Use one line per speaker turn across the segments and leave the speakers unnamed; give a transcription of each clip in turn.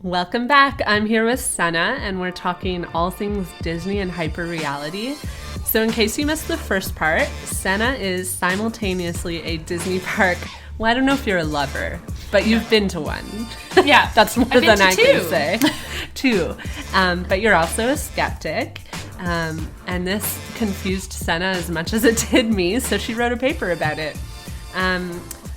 Welcome back. I'm here with Sennah, and we're talking all things Disney and hyperreality. So in case you missed the first part, Sennah is simultaneously a Disney park. Well, I don't know if you're a lover, but you've been to one.
Yeah.
That's more than I
two.
can say. Two. But you're also a skeptic. And this confused Sennah as much as it did me, so she wrote a paper about it.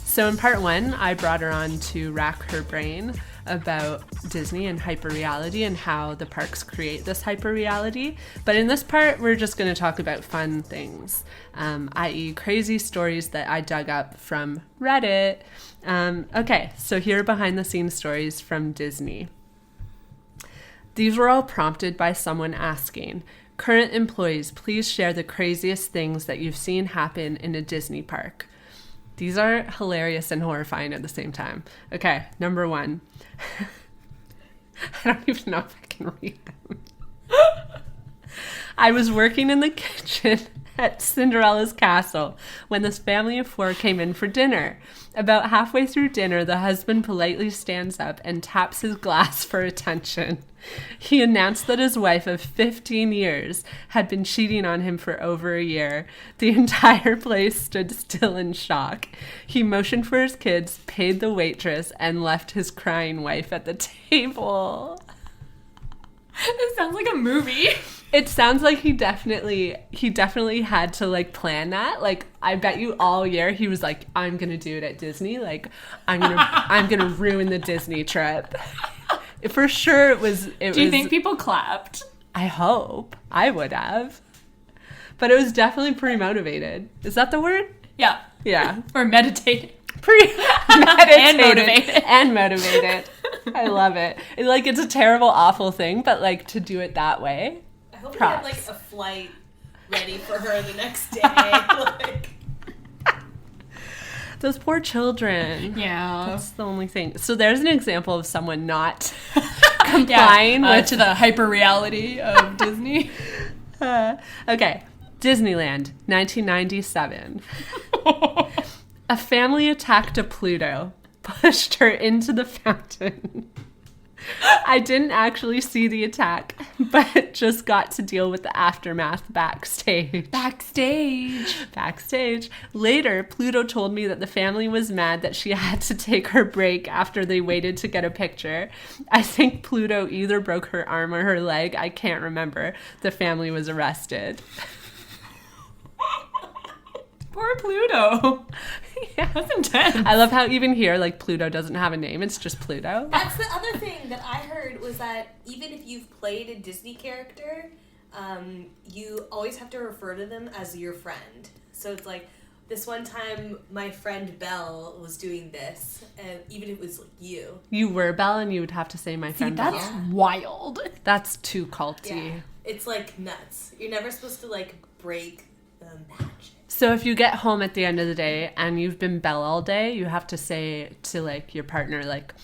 So in part one, I brought her on to rack her brain about Disney and hyperreality and how the parks create this hyperreality. But in this part, we're just going to talk about fun things, i.e. crazy stories that I dug up from Reddit. Okay, so here are behind-the-scenes stories from Disney. These were all prompted by someone asking, "Current employees, please share the craziest things that you've seen happen in a Disney park." These are hilarious and horrifying at the same time. Okay, number one. I don't even know if I can read them. I was working in the kitchen at Cinderella's castle when this family of four came in for dinner. About halfway through dinner, the husband politely stands up and taps his glass for attention. He announced that his wife of 15 years had been cheating on him for over a year. The entire place stood still in shock. He motioned for his kids, paid the waitress, and left his crying wife at the table.
This sounds like a movie.
It sounds like he definitely had to like plan that. Like, I bet you all year he was like, I'm gonna do it at Disney. Like, I'm gonna ruin the Disney trip. For sure, it was.
Do you think people clapped?
I hope. I would have. But it was definitely pre-motivated. Is that the word?
Yeah.
Yeah.
Or meditated.
Pre-meditated. And motivated. I love it. It's a terrible, awful thing, but like to do it that way.
I hope
props.
we had like a flight ready for her the next day. Like,
those poor children.
Yeah.
That's the only thing. So there's an example of someone not complying with
to the hyperreality of Disney.
Okay. Disneyland, 1997. A family attacked a Pluto, pushed her into the fountain. I didn't actually see the attack, but just got to deal with the aftermath backstage. Backstage. Later, Pluto told me that the family was mad that she had to take her break after they waited to get a picture. I think Pluto either broke her arm or her leg. I can't remember. The family was arrested.
Poor Pluto.
Yeah.
That's intense.
I love how even here, like, Pluto doesn't have a name. It's just Pluto.
that's the other thing that I heard was that even if you've played a Disney character, you always have to refer to them as your friend. So it's like, this one time my friend Belle was doing this, and even if it was like you.
You were Belle, and you would have to say my friend Belle.
That's wild.
That's too culty.
Yeah. It's like nuts. You're never supposed to like break the magic.
So if you get home at the end of the day and you've been Belle all day, you have to say to like your partner, like,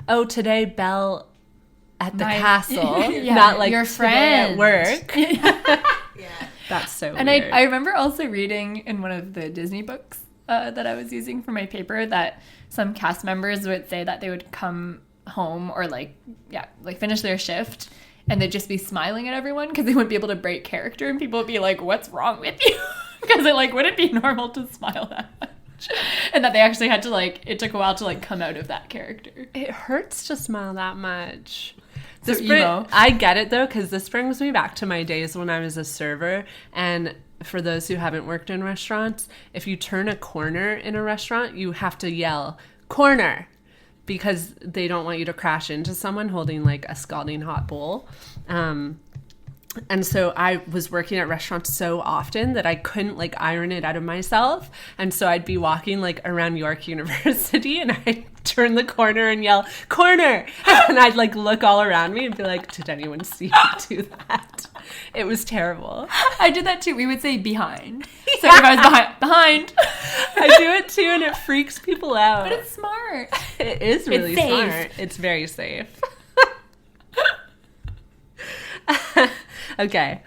"Oh, today Belle at the castle,"
yeah,
not like
your
friend at work.
Yeah.
That's so
And
weird.
I remember also reading in one of the Disney books that I was using for my paper that some cast members would say that they would come home or finish their shift and they'd just be smiling at everyone because they wouldn't be able to break character, and people would be like, "What's wrong with you?" Because it like wouldn't be normal to smile that much, and that they actually had to it took a while to come out of that character.
It hurts to smile that much.
So emo.
I get it though, because this brings me back to my days when I was a server. And for those who haven't worked in restaurants, if you turn a corner in a restaurant, you have to yell "corner," because they don't want you to crash into someone holding like a scalding hot bowl. And so I was working at restaurants so often that I couldn't like iron it out of myself. And so I'd be walking like around York University and I'd turn the corner and yell, "corner!" And I'd like look all around me and be like, did anyone see me do that? It was terrible.
I did that too. We would say "behind." So if I was behind.
I do it too, and it freaks people out.
But it's smart.
It is really
It's safe.
smart. It's very safe. Okay,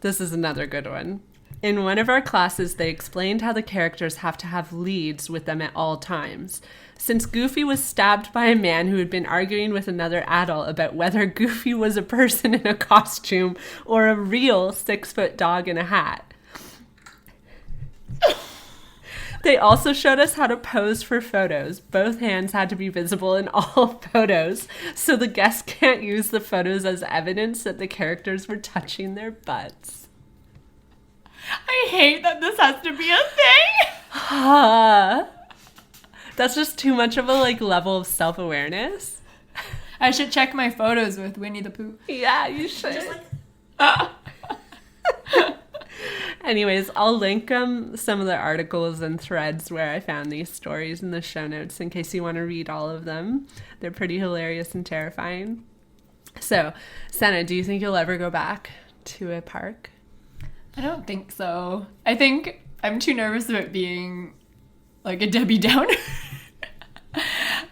this is another good one. In one of our classes, they explained how the characters have to have leads with them at all times. Since Goofy was stabbed by a man who had been arguing with another adult about whether Goofy was a person in a costume or a real 6-foot dog in a hat. They also showed us how to pose for photos. Both hands had to be visible in all photos, so the guests can't use the photos as evidence that the characters were touching their butts.
I hate that this has to be a thing.
That's just too much of a level of self-awareness.
I should check my photos with Winnie the Pooh.
Yeah, you should. Anyways, I'll link some of the articles and threads where I found these stories in the show notes in case you want to read all of them. They're pretty hilarious and terrifying. So, Sennah, do you think you'll ever go back to a park?
I don't think so. I think I'm too nervous about being like a Debbie Downer.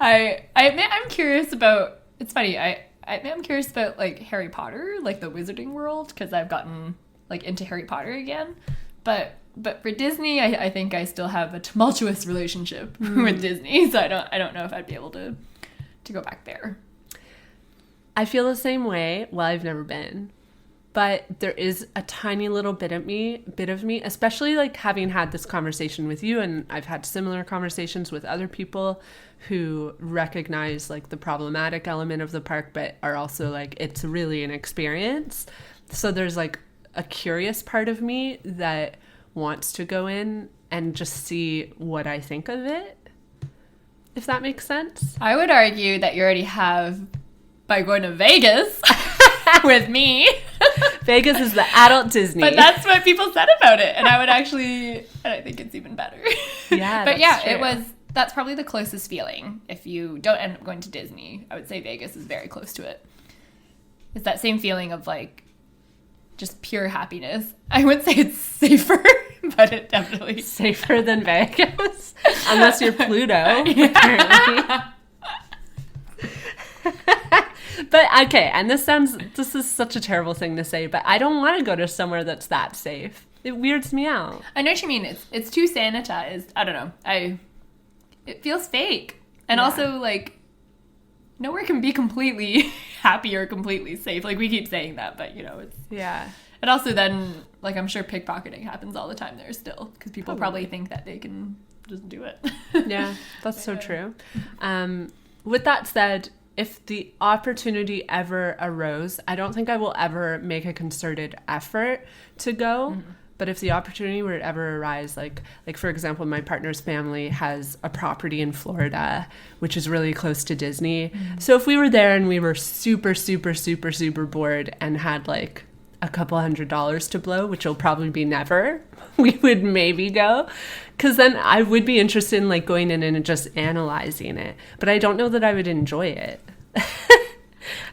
I'm curious about, it's funny, I'm curious about like Harry Potter, like the wizarding world, because I've gotten like into Harry Potter again. But for Disney, I think I still have a tumultuous relationship with Disney, so I don't know if I'd be able to go back there.
I feel the same way. Well, I've never been. But there is a tiny little bit of me, especially like having had this conversation with you, and I've had similar conversations with other people who recognize like the problematic element of the park, but are also like, it's really an experience. So there's like a curious part of me that wants to go in and just see what I think of it, if that makes sense.
I would argue that you already have by going to Vegas with me.
Vegas is the adult Disney.
But that's what people said about it. And I think it's even better.
Yeah,
but yeah, that's probably the closest feeling. If you don't end up going to Disney, I would say Vegas is very close to it. It's that same feeling of like just pure happiness. I wouldn't say it's safer, but it definitely
safer than Vegas, unless you're Pluto, apparently. But okay, and this is such a terrible thing to say, but I don't want to go to somewhere that's that safe. It weirds me out.
I know what you mean. It's too sanitized. I don't know. It feels fake. And also like nowhere can be completely happy or completely safe. Like we keep saying that, but it's And also then like I'm sure pickpocketing happens all the time there still, because people probably think that they can just do it.
Yeah, that's so true. With that said, if the opportunity ever arose, I don't think I will ever make a concerted effort to go. Mm-hmm. But if the opportunity were to ever arise, like for example, my partner's family has a property in Florida, which is really close to Disney. Mm-hmm. So if we were there and we were super, super, super, super bored and had like a couple $100s to blow, which will probably be never, we would maybe go. Because then I would be interested in like going in and just analyzing it. But I don't know that I would enjoy it.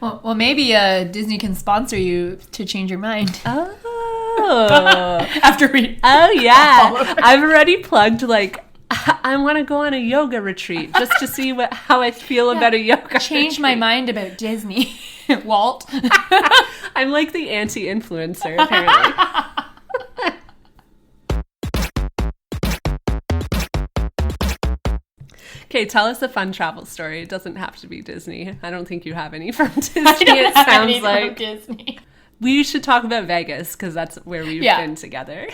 Well, maybe Disney can sponsor you to change your mind.
Oh.
After we...
Oh, yeah. I've already plugged, like, I want to go on a yoga retreat just to see how I feel about a yoga
Change
retreat.
my mind about Disney, Walt.
I'm like the anti-influencer, apparently. Okay, tell us a fun travel story. It doesn't have to be Disney. I don't think you have any from Disney. It sounds like
Disney.
We should talk about Vegas because that's where we've been together.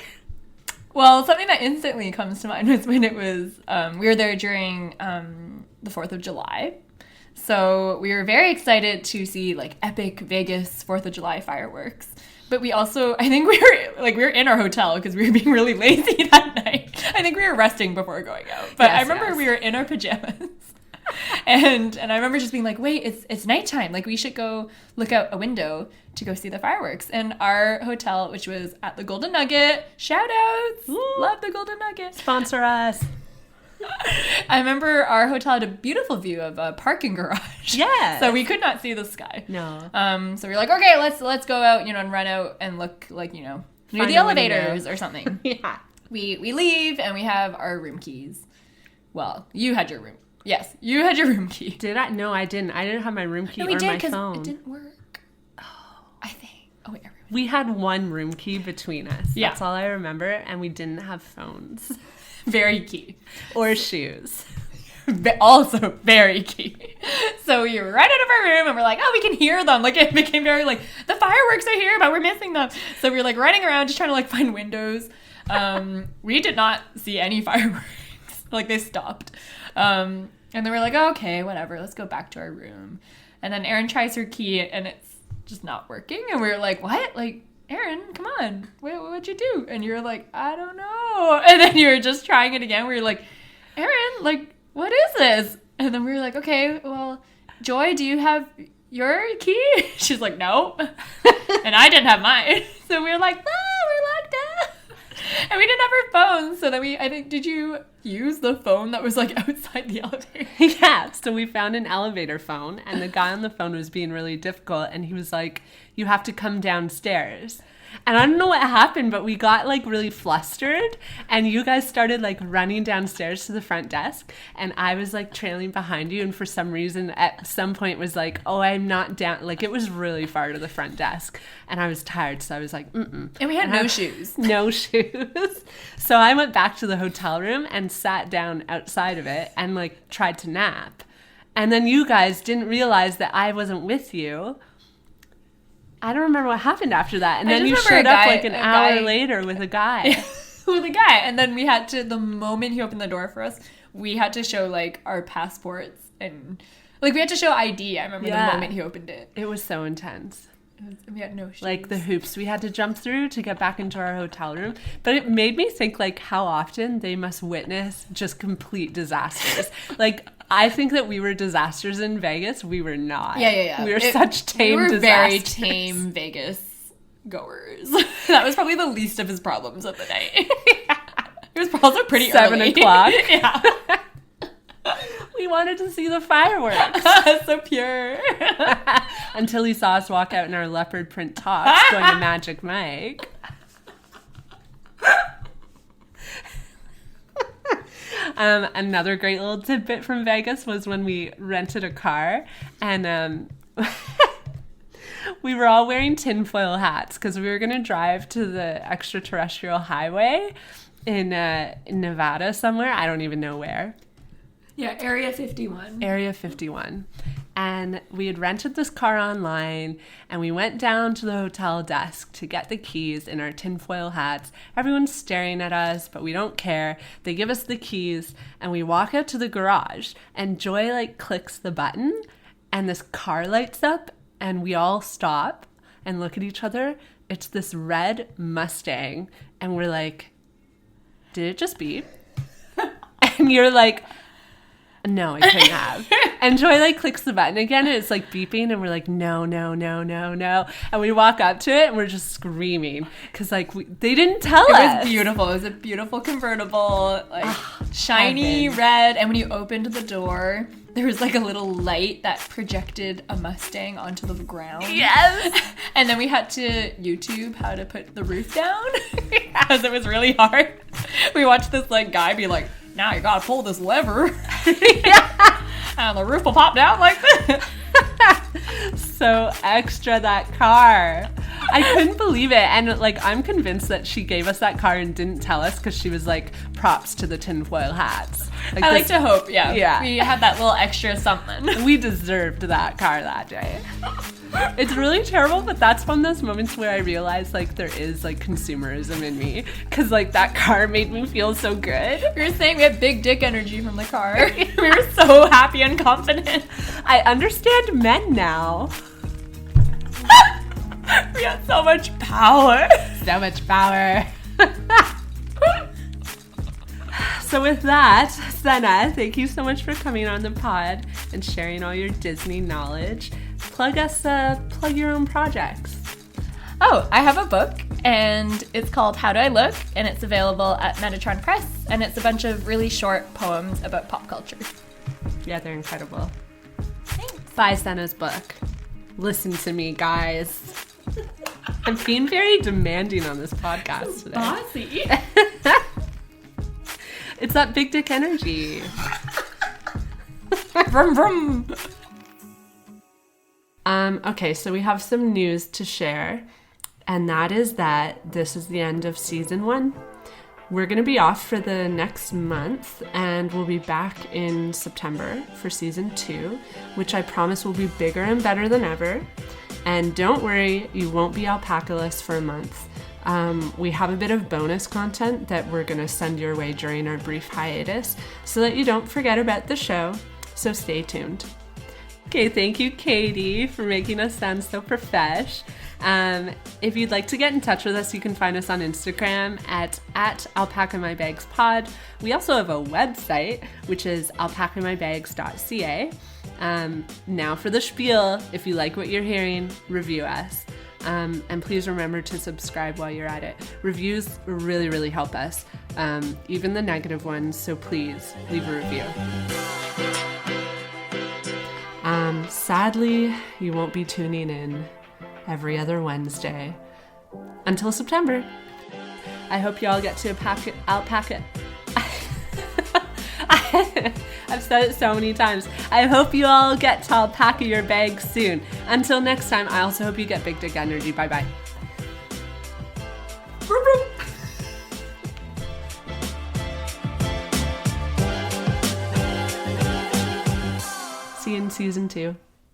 Well, something that instantly comes to mind was when it was we were there during the 4th of July. So we were very excited to see like epic Vegas 4th of July fireworks. But we also, I think we were in our hotel because we were being really lazy that night. I think we were resting before going out. But I remember we were in our pajamas. And I remember just being like, wait, it's nighttime. Like we should go look out a window to go see the fireworks. And our hotel, which was at the Golden Nugget, shout outs. Love the Golden Nugget.
Sponsor us.
I remember our hotel had a beautiful view of a parking garage.
Yeah.
So we could not see the sky.
No.
So we were like, okay, let's go out, and run out and look like, near the elevators or something.
Yeah.
We leave and we have our room keys. Well, you had your room. Yes, you had your room key.
Did I? No, I didn't. I didn't have my room key or my phone.
It didn't work. Oh, I think. Oh wait, everyone.
We had one room key between us.
Yeah.
That's all I remember. And we didn't have phones
Very key.
or shoes.
Also very key. So we were right out of our room and we're like, oh, we can hear them. Like it became very like, the fireworks are here, but we're missing them. So we were like running around just trying to like find windows. We did not see any fireworks. Like they stopped. And then we're like, oh, okay, whatever. Let's go back to our room. And then Erin tries her key and it's just not working. And we were like, what? Like, Erin, come on. What'd you do? And you're like, I don't know. And then you were just trying it again. We were like, Erin, like, what is this? And then we were like, okay, well, Joy, do you have your key? She's like, no. And I didn't have mine. So we were like, we're locked up. And we didn't have our phones. So then did you use the phone that was like outside the elevator?
Yeah. So we found an elevator phone and the guy on the phone was being really difficult. And he was like, you have to come downstairs. And I don't know what happened, but we got like really flustered and you guys started like running downstairs to the front desk and I was like trailing behind you and for some reason at some point was like, oh, I'm not down. Like it was really far to the front desk and I was tired. So I was like, mm-mm.
And we had no shoes.
No shoes. So I went back to the hotel room and sat down outside of it and like tried to nap. And then you guys didn't realize that I wasn't with you. I don't remember what happened after that. And then you showed up like an hour later with a guy.
With a guy. And then we had to, the moment he opened the door for us, we had to show like our passports and like we had to show ID. I remember the moment he opened it.
It was so intense.
We had no shoes.
Like the hoops we had to jump through to get back into our hotel room. But it made me think like how often they must witness just complete disasters. Like I think that we were disasters in Vegas. We were not.
Yeah.
We were such tame disasters.
We were very tame Vegas goers. That was probably the least of his problems of the night. It was also pretty
7
early.
7 o'clock.
Yeah.
We wanted to see the fireworks.
So pure.
Until he saw us walk out in our leopard print tops going to Magic Mike. Another great little tidbit from Vegas was when we rented a car and we were all wearing tinfoil hats because we were going to drive to the extraterrestrial highway in Nevada somewhere. I don't even know where.
Yeah, Area 51.
Area 51. And we had rented this car online and we went down to the hotel desk to get the keys in our tinfoil hats. Everyone's staring at us, but we don't care. They give us the keys and we walk out to the garage and Joy like clicks the button and this car lights up and we all stop and look at each other. It's this red Mustang and we're like, did it just beep? And you're like, no, I couldn't have. And Joy like clicks the button again and it's like beeping and we're like, no. And we walk up to it and we're just screaming because like they didn't tell us.
It was beautiful. It was a beautiful convertible, like shiny red. And when you opened the door, there was like a little light that projected a Mustang onto the ground.
Yes.
And then we had to YouTube how to put the roof down because it was really hard. We watched this like guy be like, now you gotta pull this lever.
Yeah.
And the roof will pop down like this.
So extra that car. I couldn't believe it. And like I'm convinced that she gave us that car and didn't tell us because she was like props to the tinfoil hats.
I like to hope, yeah.
Yeah.
We had that little extra something.
We deserved that car that day. It's really terrible, but that's one of those moments where I realized like there is like consumerism in me because like that car made me feel so good.
We were saying we had big dick energy from the car. We were so happy and confident.
I understand men now.
We had so much power.
So much power. So with that, Sennah, thank you so much for coming on the pod and sharing all your Disney knowledge. Plug your own projects.
Oh, I have a book, and it's called How Do I Look? And it's available at Metatron Press, and it's a bunch of really short poems about pop culture.
Yeah, they're incredible.
Thanks.
Buy Sennah's book. Listen to me, guys. I'm being very demanding on this podcast today.
Bossy.
It's that big dick energy.
Vroom, vroom.
Okay, so we have some news to share. and that is that this is the end of season 1. We're going to be off for the next month, and we'll be back in September for season 2, which I promise will be bigger and better than ever. And don't worry, you won't be alpaca-less for a month. We have a bit of bonus content that we're going to send your way during our brief hiatus so that you don't forget about the show, so stay tuned. Okay, thank you, Katie, for making us sound so profesh. If you'd like to get in touch with us, you can find us on Instagram at alpacamyBagsPod. We also have a website, which is alpacamybags.ca. Now for the spiel. If you like what you're hearing, review us. And please remember to subscribe while you're at it. Reviews really, really help us, even the negative ones, so please leave a review. Sadly, you won't be tuning in every other Wednesday until September. I hope you all get to alpaca. I've said it so many times. I hope you all get to alpaca your bags soon. Until next time, I also hope you get big dick energy. Bye-bye. See you in season 2.